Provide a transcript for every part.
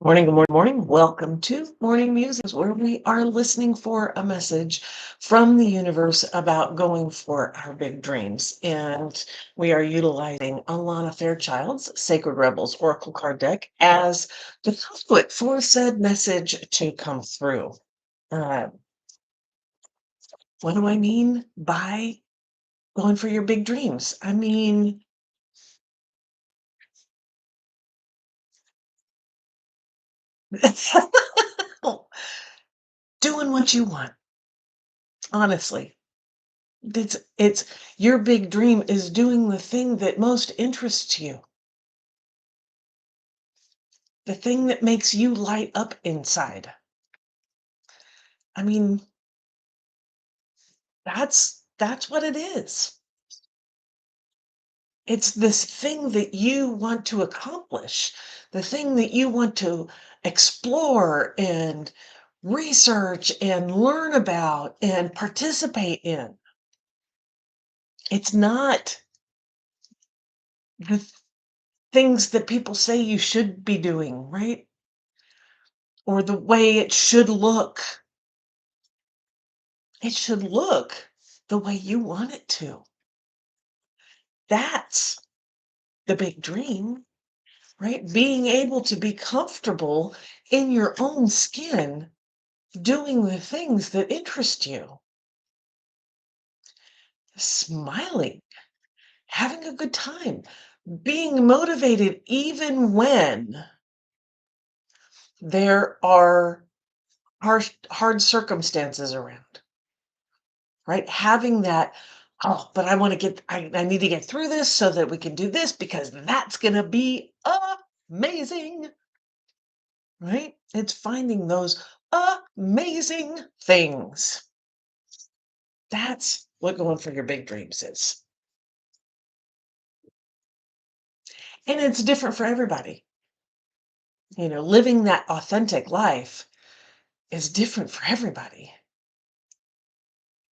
Morning, good morning. Welcome to Morning Musings, where we are listening for a message from the universe about going for our big dreams. And we are utilizing Alana Fairchild's Sacred Rebels Oracle card deck as the conduit for said message to come through. Uh, what do I mean by going for your big dreams? I mean, doing what you want, honestly. It's your big dream is doing the thing that most interests you, the thing that makes you light up inside. I mean, that's what it is. It's this thing that you want to accomplish, the thing that you want to explore and research and learn about and participate in. It's not the things that people say you should be doing, right? Or the way it should look. It should look the way you want it to. That's the big dream, right? Being able to be comfortable in your own skin, doing the things that interest you, smiling, having a good time, being motivated even when there are hard circumstances around, right? Having that, oh, but I need to get through this so that we can do this because that's going to be amazing, right? It's finding those amazing things. That's what going for your big dreams is. And it's different for everybody. Living that authentic life is different for everybody.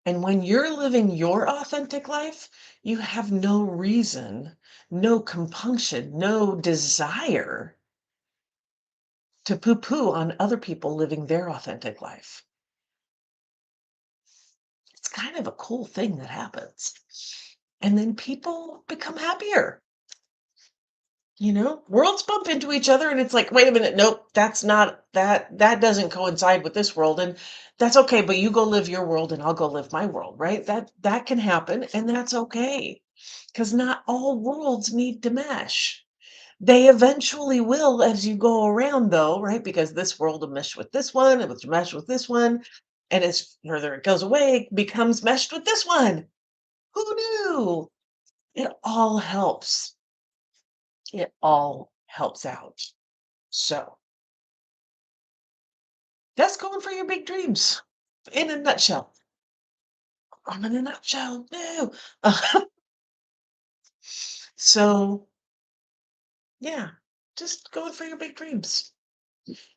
And when you're living your authentic life, you have no reason, no compunction, no desire to poo poo on other people living their authentic life. It's kind of a cool thing that happens. And then people become happier. Worlds bump into each other and it's like, wait a minute, nope, that doesn't coincide with this world. And that's okay, but you go live your world and I'll go live my world, right? That can happen and that's okay. Because not all worlds need to mesh. They eventually will as you go around though, right? Because this world will mesh with this one, it will mesh with this one. And as further it goes away, it becomes meshed with this one. Who knew? It all helps. It all helps out. So that's going for your big dreams in a nutshell. I'm in a nutshell. No. So, yeah, just going for your big dreams,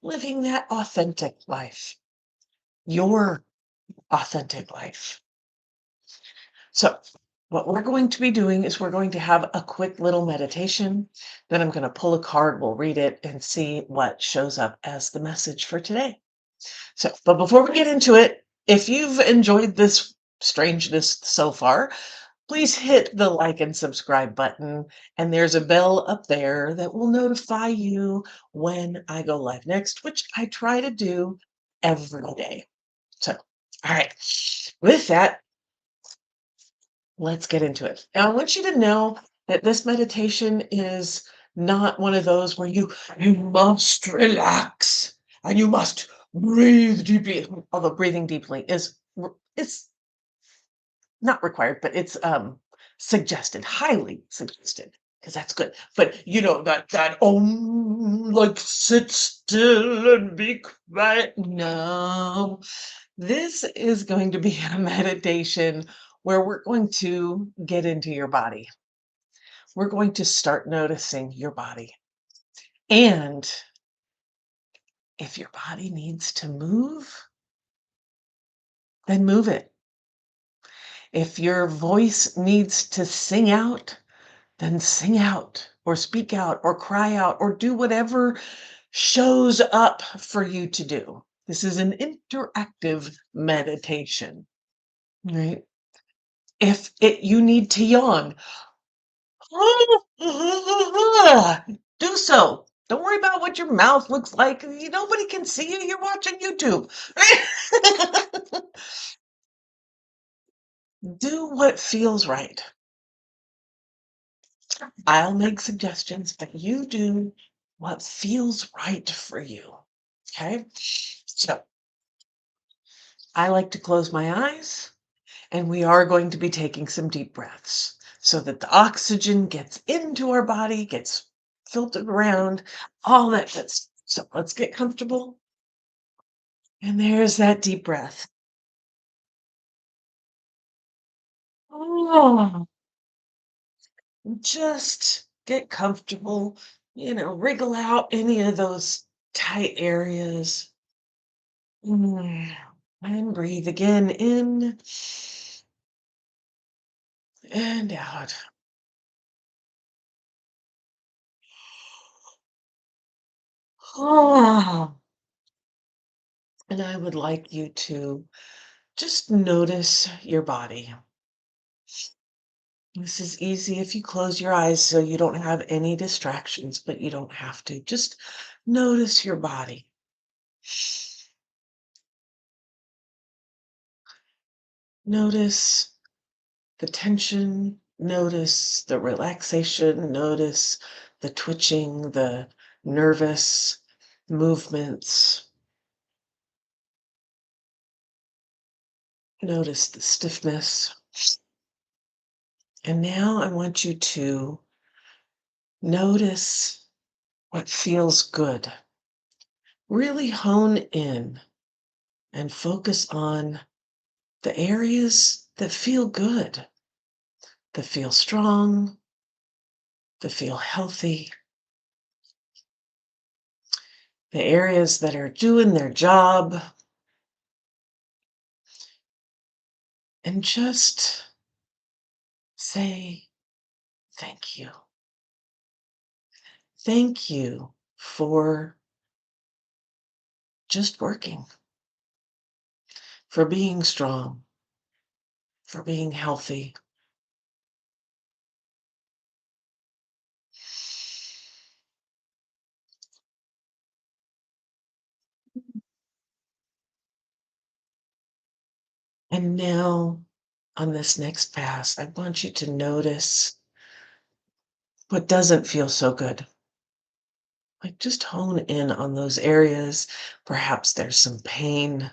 living that authentic life, your authentic life. So, what we're going to be doing is we're going to have a quick little meditation. Then I'm going to pull a card, we'll read it, and see what shows up as the message for today. So, but before we get into it, if you've enjoyed this strangeness so far, please hit the like and subscribe button. And there's a bell up there that will notify you when I go live next, which I try to do every day. So, all right, with that, let's get into it. Now, I want you to know that this meditation is not one of those where you must relax and you must breathe deeply. Although breathing deeply is not required, but it's suggested, highly suggested, because that's good. But that like sit still and be quiet. No, this is going to be a meditation where we're going to get into your body. We're going to start noticing your body. And if your body needs to move, then move it. If your voice needs to sing out, then sing out or speak out or cry out or do whatever shows up for you to do. This is an interactive meditation, right? If you need to yawn, do so. Don't worry about what your mouth looks like. Nobody can see you. You're watching YouTube. Do what feels right. I'll make suggestions, but you do what feels right for you. Okay? So I like to close my eyes, and we are going to be taking some deep breaths so that the oxygen gets into our body, gets filtered around, all that good stuff. So let's get comfortable. And there's that deep breath. Oh, just get comfortable, wriggle out any of those tight areas. Mm. And breathe again in and out. Ah. And I would like you to just notice your body. This is easy if you close your eyes so you don't have any distractions, but you don't have to. Just notice your body. Notice the tension, notice the relaxation, notice the twitching, the nervous movements. Notice the stiffness. And now I want you to notice what feels good. Really hone in and focus on the areas that feel good, that feel strong, that feel healthy, the areas that are doing their job, and just say thank you. Thank you for just working, for being strong, for being healthy. And now, on this next pass, I want you to notice what doesn't feel so good. Like just hone in on those areas. Perhaps there's some pain,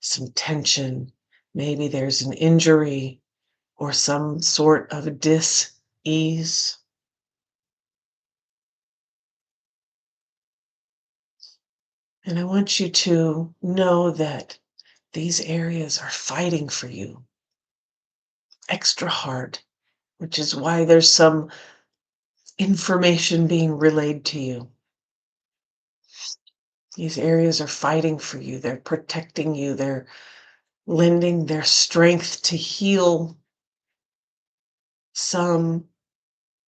some tension. Maybe there's an injury or some sort of dis-ease. And I want you to know that these areas are fighting for you extra hard, which is why there's some information being relayed to you. These areas are fighting for you. They're protecting you. They're lending their strength to heal some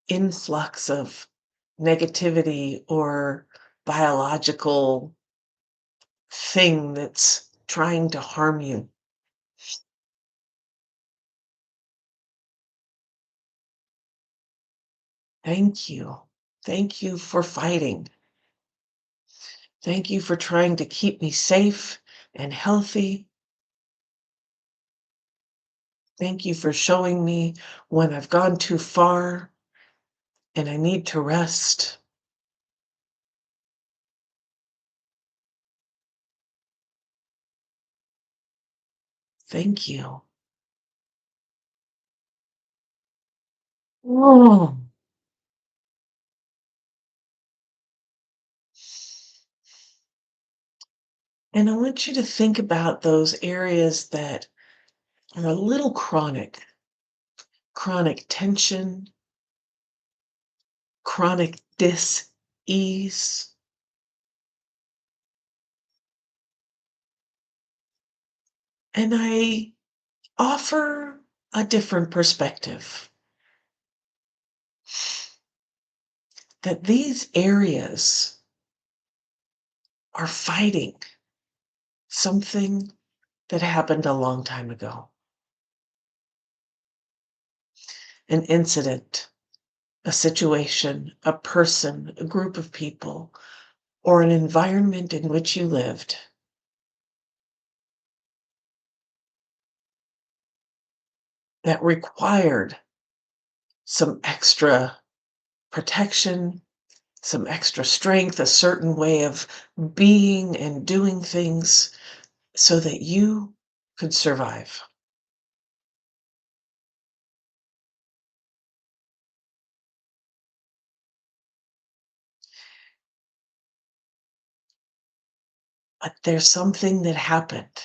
influx of negativity or biological thing that's trying to harm you. Thank you. Thank you for fighting. Thank you for trying to keep me safe and healthy. Thank you for showing me when I've gone too far and I need to rest. Thank you. Oh. And I want you to think about those areas that are a little chronic tension, chronic dis-ease. And I offer a different perspective that these areas are fighting something that happened a long time ago, an incident, a situation, a person, a group of people, or an environment in which you lived that required some extra protection, some extra strength, a certain way of being and doing things so that you could survive. But there's something that happened.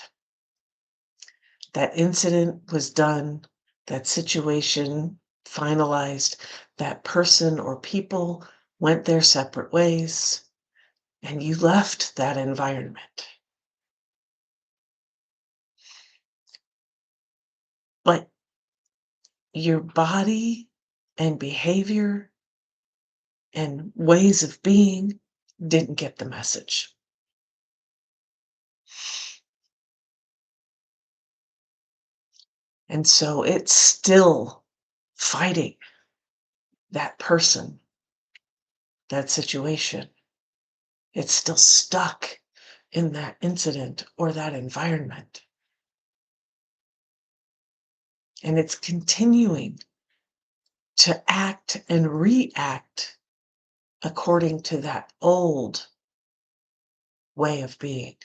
That incident was done, that situation finalized, that person or people went their separate ways, and you left that environment. But your body and behavior and ways of being didn't get the message. And so it's still fighting that person, that situation. It's still stuck in that incident or that environment. And it's continuing to act and react according to that old way of being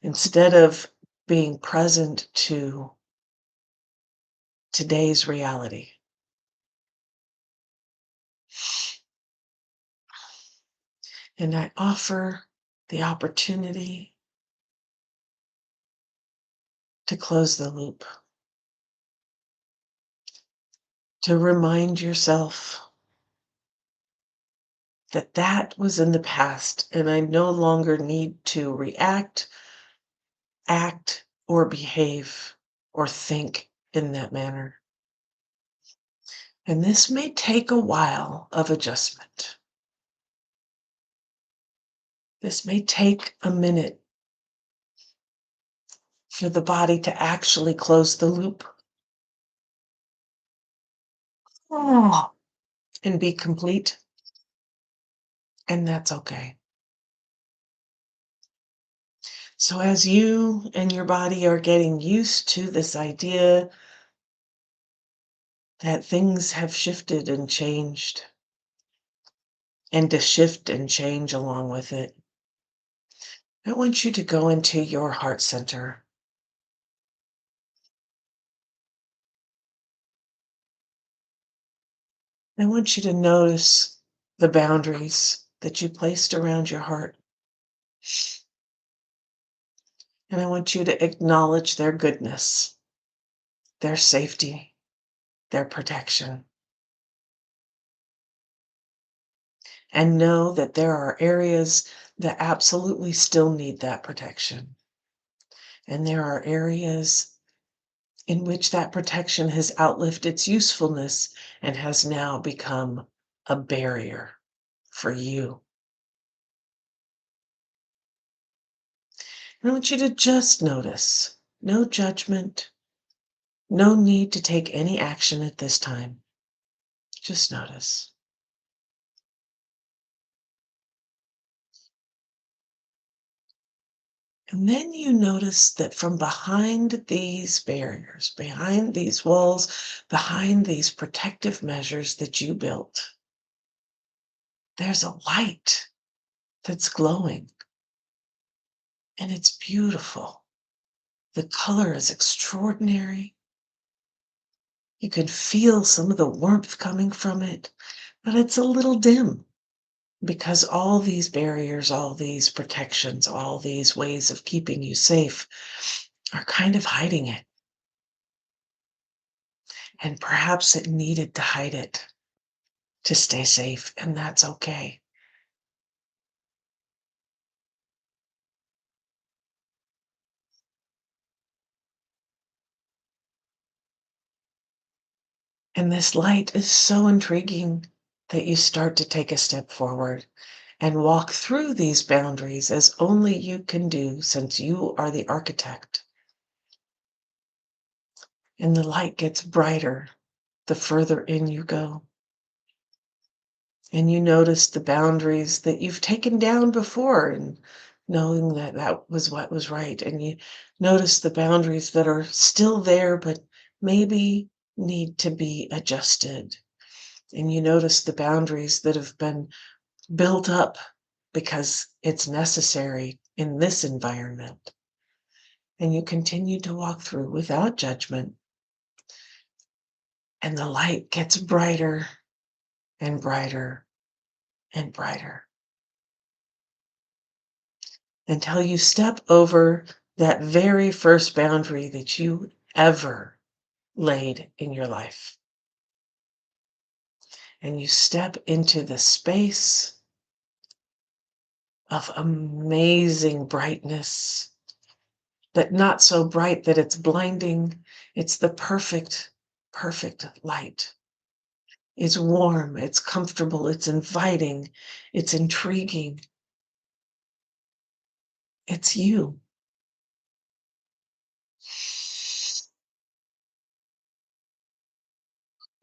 instead of being present to today's reality. And I offer the opportunity to close the loop, to remind yourself that that was in the past and I no longer need to react, act, or behave or think in that manner. And this may take a while of adjustment. This may take a minute for the body to actually close the loop and be complete, and that's okay. So, as you and your body are getting used to this idea that things have shifted and changed, and to shift and change along with it, I want you to go into your heart center. I want you to notice the boundaries that you placed around your heart. And I want you to acknowledge their goodness, their safety, their protection. And know that there are areas that absolutely still need that protection. And there are areas in which that protection has outlived its usefulness and has now become a barrier for you. And I want you to just notice, no judgment, no need to take any action at this time. Just notice. And then you notice that from behind these barriers, behind these walls, behind these protective measures that you built, there's a light that's glowing and it's beautiful. The color is extraordinary. You can feel some of the warmth coming from it, but it's a little dim because all these barriers, all these protections, all these ways of keeping you safe are kind of hiding it. And perhaps it needed to hide it to stay safe, and that's okay. And this light is so intriguing that you start to take a step forward and walk through these boundaries as only you can do since you are the architect. And the light gets brighter the further in you go. And you notice the boundaries that you've taken down before and knowing that that was what was right. And you notice the boundaries that are still there, but maybe need to be adjusted. And you notice the boundaries that have been built up because it's necessary in this environment. And you continue to walk through without judgment. And the light gets brighter and brighter and brighter until you step over that very first boundary that you ever laid in your life. And you step into the space of amazing brightness, but not so bright that it's blinding. It's the perfect, perfect light. It's warm, it's comfortable, it's inviting, it's intriguing. It's you.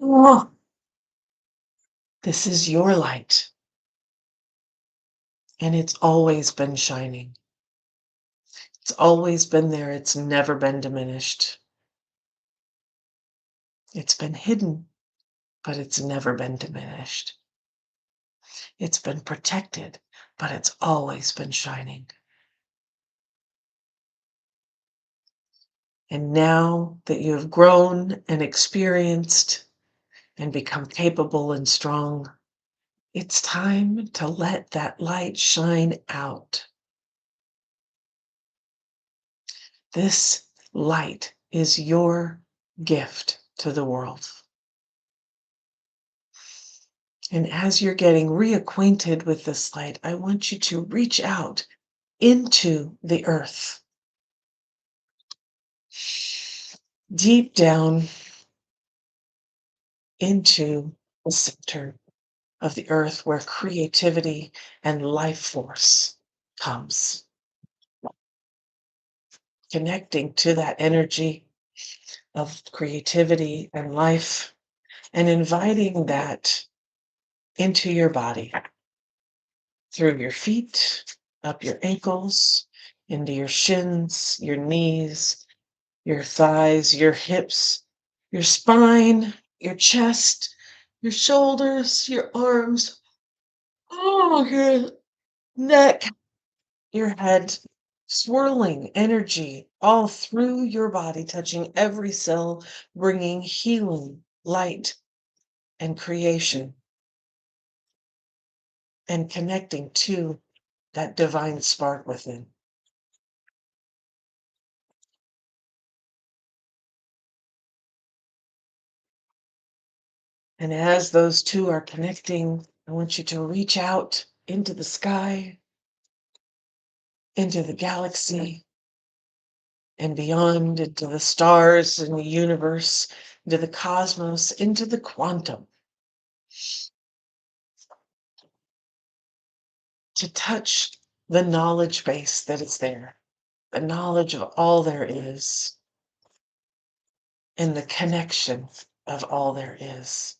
Oh, this is your light, and it's always been shining. It's always been there. It's never been diminished. It's been hidden, but it's never been diminished. It's been protected, but it's always been shining. And now that you have grown and experienced and become capable and strong, it's time to let that light shine out. This light is your gift to the world. And as you're getting reacquainted with this light, I want you to reach out into the earth, deep down into the center of the earth where creativity and life force comes, connecting to that energy of creativity and life and inviting that into your body through your feet, up your ankles, into your shins, your knees, your thighs, your hips, your spine, your chest, your shoulders, your arms, oh, your neck, your head, swirling energy all through your body, touching every cell, bringing healing, light, and creation, and connecting to that divine spark within. And as those two are connecting, I want you to reach out into the sky, into the galaxy, and beyond, into the stars and the universe, into the cosmos, into the quantum, to touch the knowledge base that is there, the knowledge of all there is, and the connection of all there is.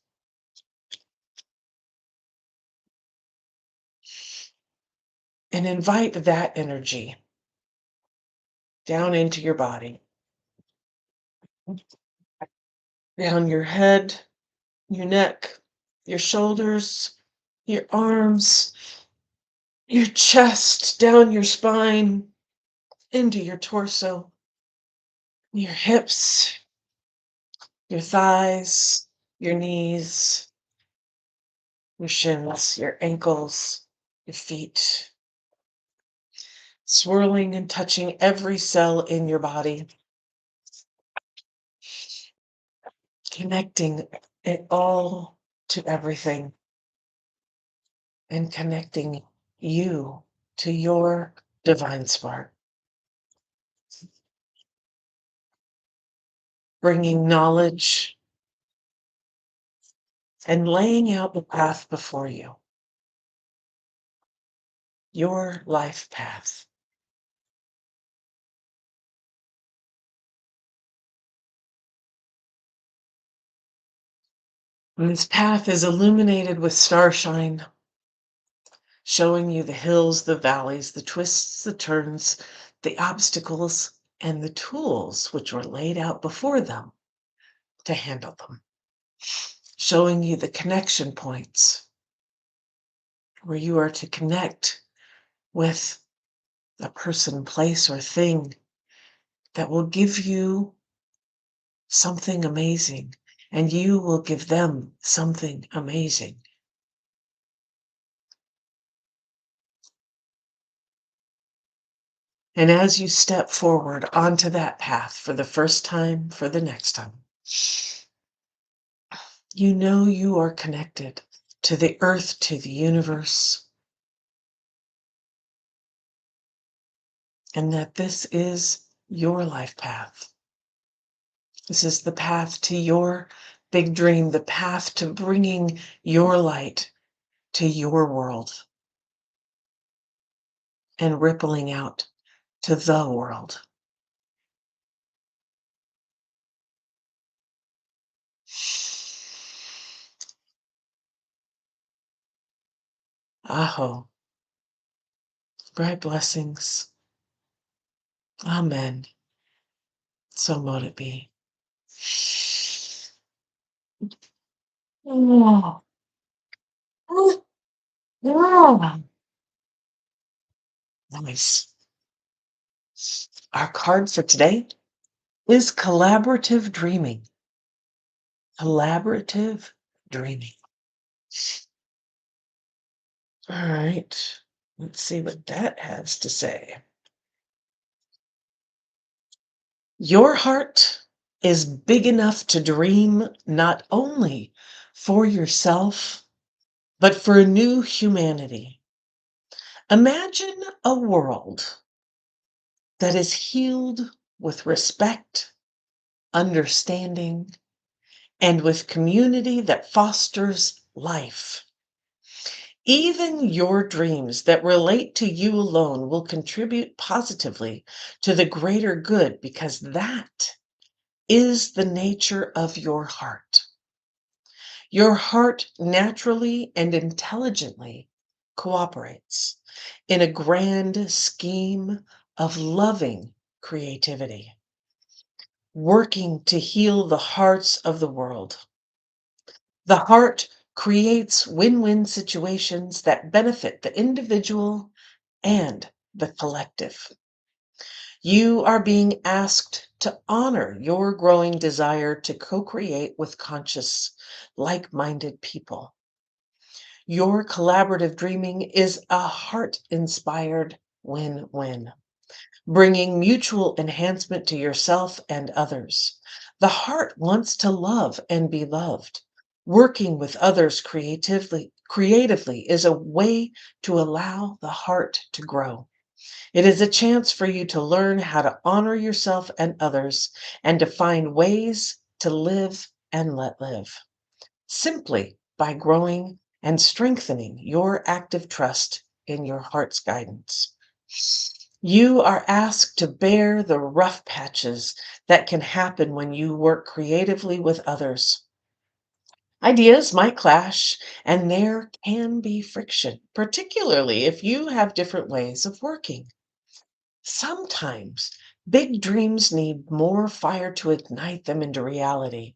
And invite that energy down into your body, down your head, your neck, your shoulders, your arms, your chest, down your spine, into your torso, your hips, your thighs, your knees, your shins, your ankles, your feet, swirling and touching every cell in your body, connecting it all to everything, and connecting you to your divine spark, bringing knowledge and laying out the path before you. your life path. And this path is illuminated with starshine, showing you the hills, the valleys, the twists, the turns, the obstacles, and the tools which were laid out before them to handle them, showing you the connection points where you are to connect with a person, place, or thing that will give you something amazing, and you will give them something amazing. And as you step forward onto that path for the first time, for the next time, you know you are connected to the earth, to the universe, and that this is your life path. This is the path to your big dream, the path to bringing your light to your world and rippling out to the world. Aho. Bright blessings. Amen. So mote it be. Oh. Oh. Nice. Our card for today is collaborative dreaming. Collaborative dreaming. All right. Let's see what that has to say. Your heart is big enough to dream not only for yourself, but for a new humanity. Imagine a world that is healed with respect, understanding, and with community that fosters life. Even your dreams that relate to you alone will contribute positively to the greater good because that is the nature of your heart. Your heart naturally and intelligently cooperates in a grand scheme of loving creativity, working to heal the hearts of the world. The heart creates win-win situations that benefit the individual and the collective. You are being asked to honor your growing desire to co-create with conscious, like-minded people. Your collaborative dreaming is a heart-inspired win-win, bringing mutual enhancement to yourself and others. The heart wants to love and be loved. Working with others creatively is a way to allow the heart to grow. It is a chance for you to learn how to honor yourself and others and to find ways to live and let live simply by growing and strengthening your active trust in your heart's guidance. You are asked to bear the rough patches that can happen when you work creatively with others. Ideas might clash, and there can be friction, particularly if you have different ways of working. Sometimes big dreams need more fire to ignite them into reality.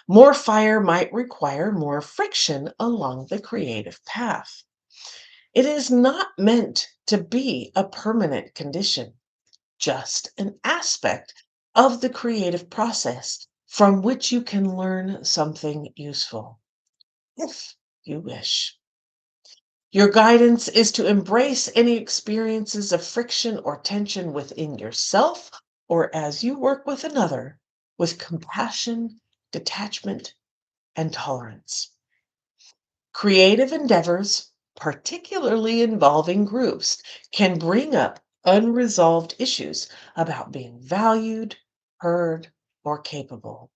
More fire might require more friction along the creative path. It is not meant to be a permanent condition, just an aspect of the creative process from which you can learn something useful, if you wish. Your guidance is to embrace any experiences of friction or tension within yourself or as you work with another with compassion, detachment, and tolerance. Creative endeavors, particularly involving groups, can bring up unresolved issues about being valued, heard, or capable.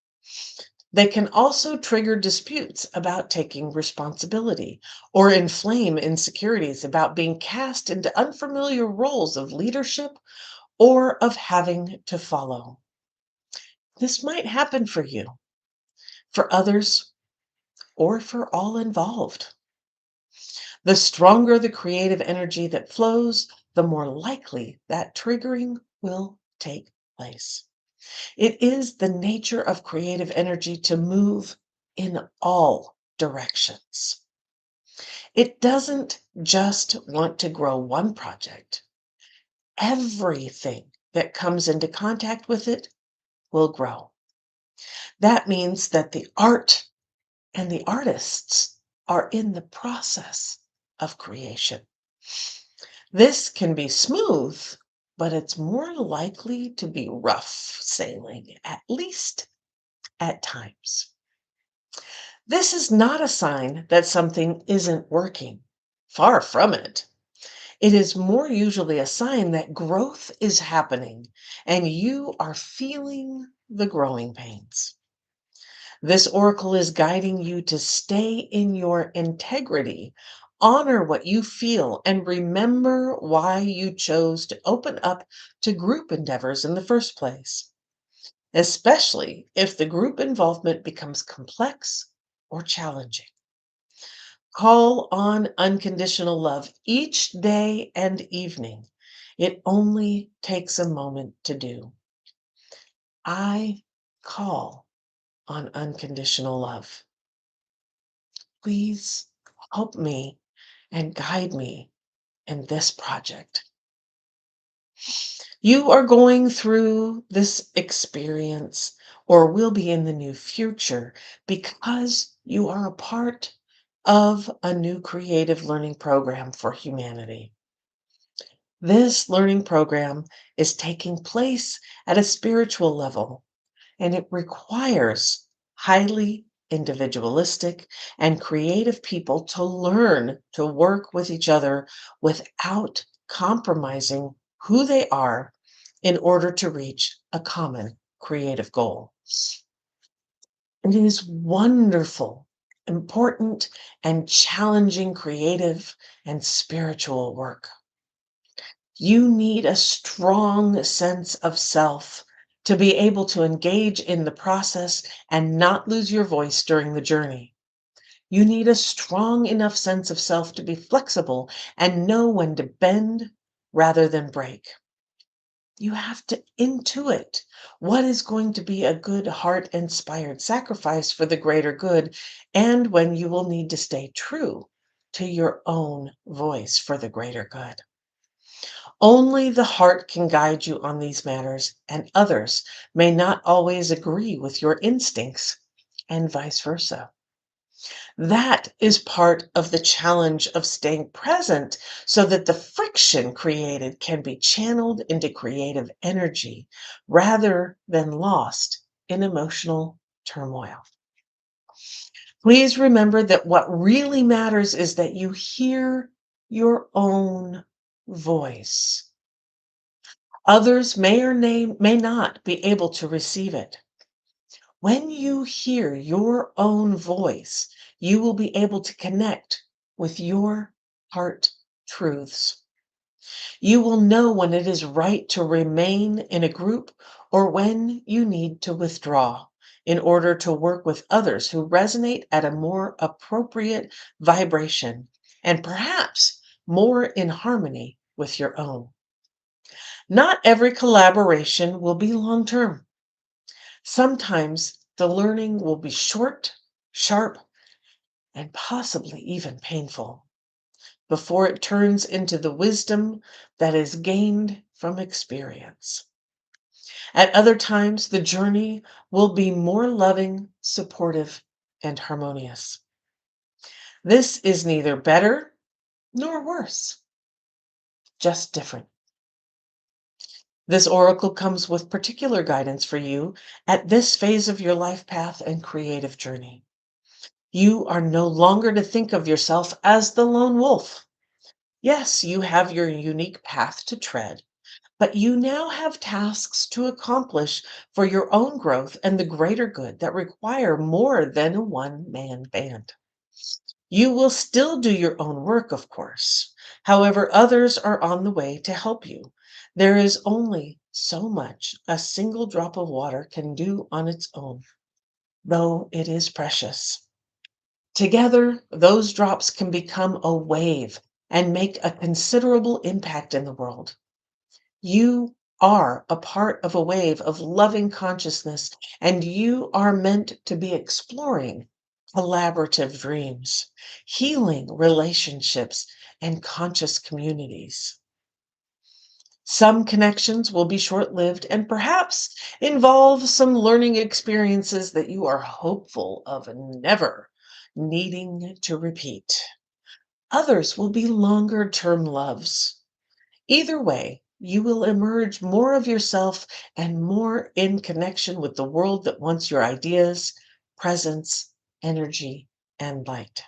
They can also trigger disputes about taking responsibility or inflame insecurities about being cast into unfamiliar roles of leadership or of having to follow. This might happen for you, for others, or for all involved. The stronger the creative energy that flows, the more likely that triggering will take place. It is the nature of creative energy to move in all directions. It doesn't just want to grow one project. Everything that comes into contact with it will grow. That means that the art and the artists are in the process of creation. This can be smooth, but it's more likely to be rough sailing, at least at times. This is not a sign that something isn't working. Far from it. It is more usually a sign that growth is happening and you are feeling the growing pains. This oracle is guiding you to stay in your integrity, honor what you feel, and remember why you chose to open up to group endeavors in the first place, especially if the group involvement becomes complex or challenging. Call on unconditional love each day and evening. It only takes a moment to do. I call on unconditional love. Please help me and guide me in this project. You are going through this experience or will be in the new future because you are a part of a new creative learning program for humanity. This learning program is taking place at a spiritual level, and it requires highly individualistic and creative people to learn to work with each other without compromising who they are in order to reach a common creative goal. It is wonderful, important, and challenging creative and spiritual work. You need a strong sense of self to be able to engage in the process and not lose your voice during the journey. You need a strong enough sense of self to be flexible and know when to bend rather than break. You have to intuit what is going to be a good heart inspired sacrifice for the greater good and when you will need to stay true to your own voice for the greater good. Only the heart can guide you on these matters, and others may not always agree with your instincts, and vice versa. That is part of the challenge of staying present so that the friction created can be channeled into creative energy rather than lost in emotional turmoil. Please remember that what really matters is that you hear your own voice. Others may not be able to receive it. When you hear your own voice, you will be able to connect with your heart truths. You will know when it is right to remain in a group or when you need to withdraw in order to work with others who resonate at a more appropriate vibration and perhaps more in harmony with your own. Not every collaboration will be long term. Sometimes the learning will be short, sharp, and possibly even painful before it turns into the wisdom that is gained from experience. At other times, the journey will be more loving, supportive, and harmonious. This is neither better nor worse, just different. This oracle comes with particular guidance for you at this phase of your life path and creative journey. You are no longer to think of yourself as the lone wolf. Yes, you have your unique path to tread, But you now have tasks to accomplish for your own growth and the greater good that require more than a one man band. You will still do your own work, of course. However, others are on the way to help you. There is only so much a single drop of water can do on its own, though it is precious. Together, those drops can become a wave and make a considerable impact in the world. You are a part of a wave of loving consciousness, and you are meant to be exploring collaborative dreams, healing relationships, and conscious communities. Some connections will be short lived and perhaps involve some learning experiences that you are hopeful of never needing to repeat. Others will be longer term loves. Either way, you will emerge more of yourself and more in connection with the world that wants your ideas, presence, energy, and light.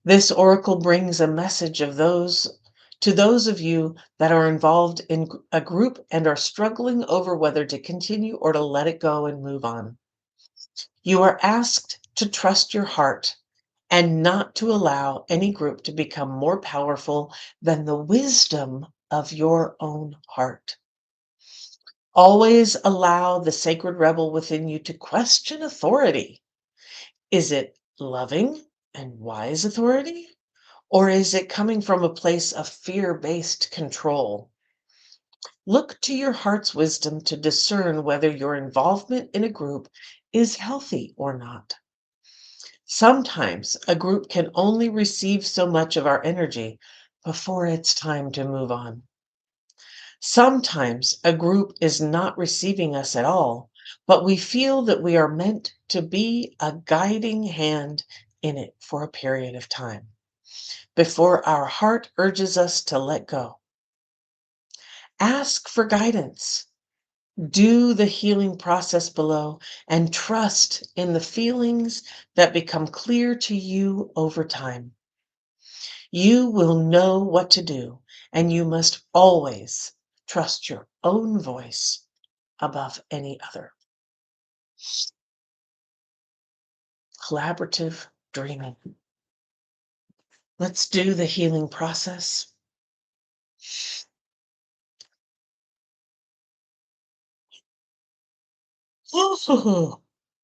This oracle brings a message of those to those of you that are involved in a group and are struggling over whether to continue or to let it go and move on. You are asked to trust your heart and not to allow any group to become more powerful than the wisdom of your own heart. Always allow the sacred rebel within you to question authority. Is it loving and wise authority? Or is it coming from a place of fear based control? Look to your heart's wisdom to discern whether your involvement in a group is healthy or not. Sometimes a group can only receive so much of our energy before it's time to move on. Sometimes a group is not receiving us at all, but we feel that we are meant to be a guiding hand in it for a period of time before our heart urges us to let go. Ask for guidance. Do the healing process below and trust in the feelings that become clear to you over time. You will know what to do, and you must always trust your own voice above any other. Collaborative dreaming. Let's do the healing process.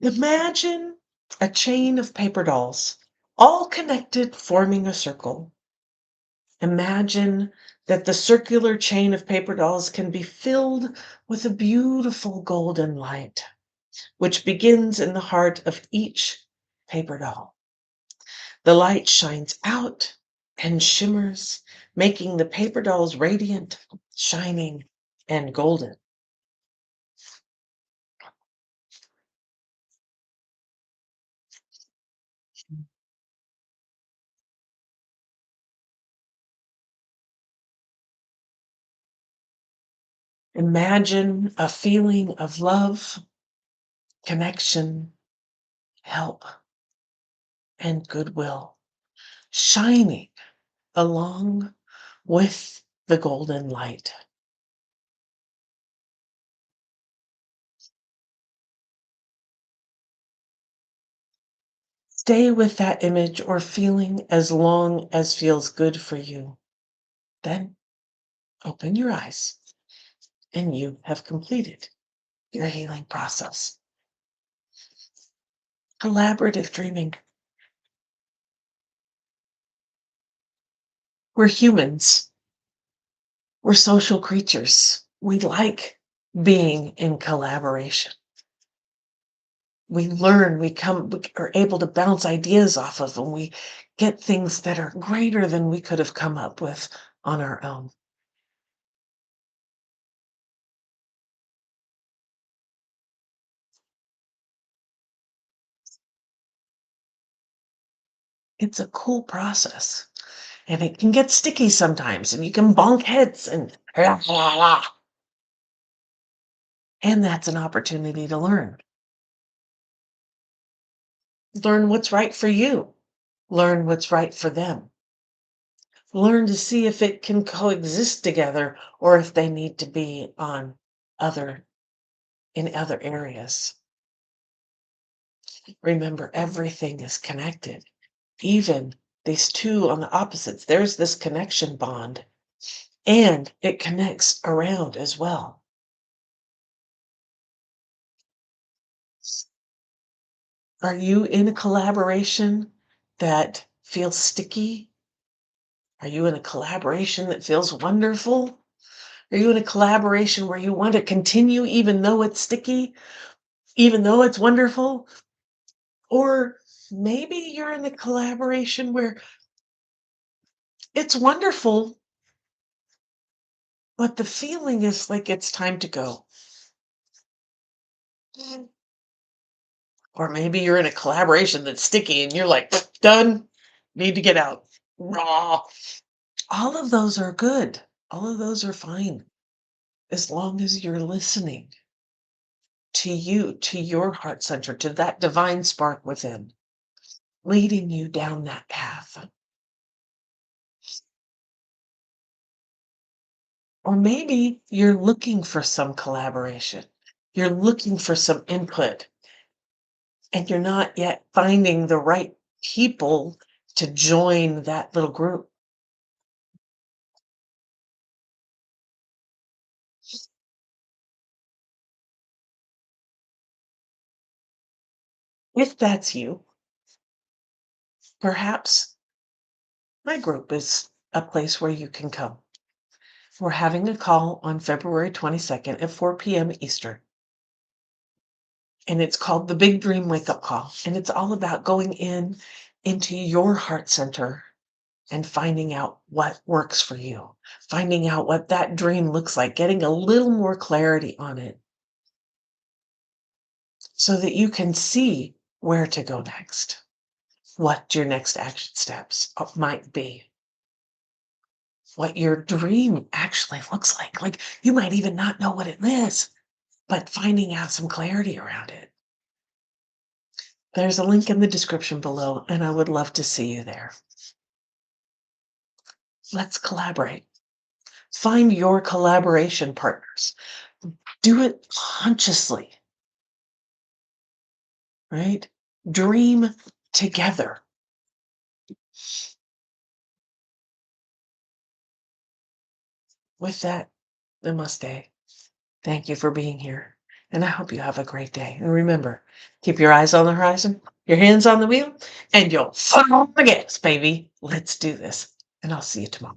Imagine a chain of paper dolls, all connected, forming a circle. Imagine that the circular chain of paper dolls can be filled with a beautiful golden light, which begins in the heart of each paper doll. The light shines out and shimmers, making the paper dolls radiant, shining, and golden. Imagine a feeling of love, connection, help, and goodwill shining along with the golden light. Stay with that image or feeling as long as feels good for you. Then open your eyes and you have completed your healing process. Collaborative dreaming. We're humans. We're social creatures. We like being in collaboration. We learn, we are able to bounce ideas off of, and we get things that are greater than we could have come up with on our own. It's a cool process. And it can get sticky sometimes, and you can bonk heads and la, la, la. And that's an opportunity to learn. Learn what's right for you. Learn what's right for them. Learn to see if it can coexist together or if they need to be on other in other areas. Remember, everything is connected. Even these two on the opposites, there's this connection bond, and it connects around as well. Are you in a collaboration that feels sticky? Are you in a collaboration that feels wonderful? Are you in a collaboration where you want to continue even though it's sticky, even though it's wonderful? Or maybe you're in a collaboration where it's wonderful, but the feeling is like it's time to go. Or maybe you're in a collaboration that's sticky and you're like, done, need to get out. Raw. All of those are good. All of those are fine as long as you're listening to you, to your heart center, to that divine spark within, leading you down that path. Or maybe you're looking for some collaboration. You're looking for some input and you're not yet finding the right people to join that little group. If that's you, perhaps my group is a place where you can come. We're having a call on February 22nd at 4 p.m. Eastern, and it's called the Big Dream Wake Up Call. And it's all about going into your heart center and finding out what works for you, finding out what that dream looks like, getting a little more clarity on it so that you can see where to go next, what your next action steps might be, what your dream actually looks like. Like you might even not know what it is, but finding out some clarity around it. There's a link in the description below, and I would love to see you there. Let's collaborate. Find your collaboration partners. Do it consciously, right? Dream together. With that, namaste. Thank you for being here. And I hope you have a great day. And remember, keep your eyes on the horizon, your hands on the wheel, and your foot on the gas, baby. Let's do this. And I'll see you tomorrow.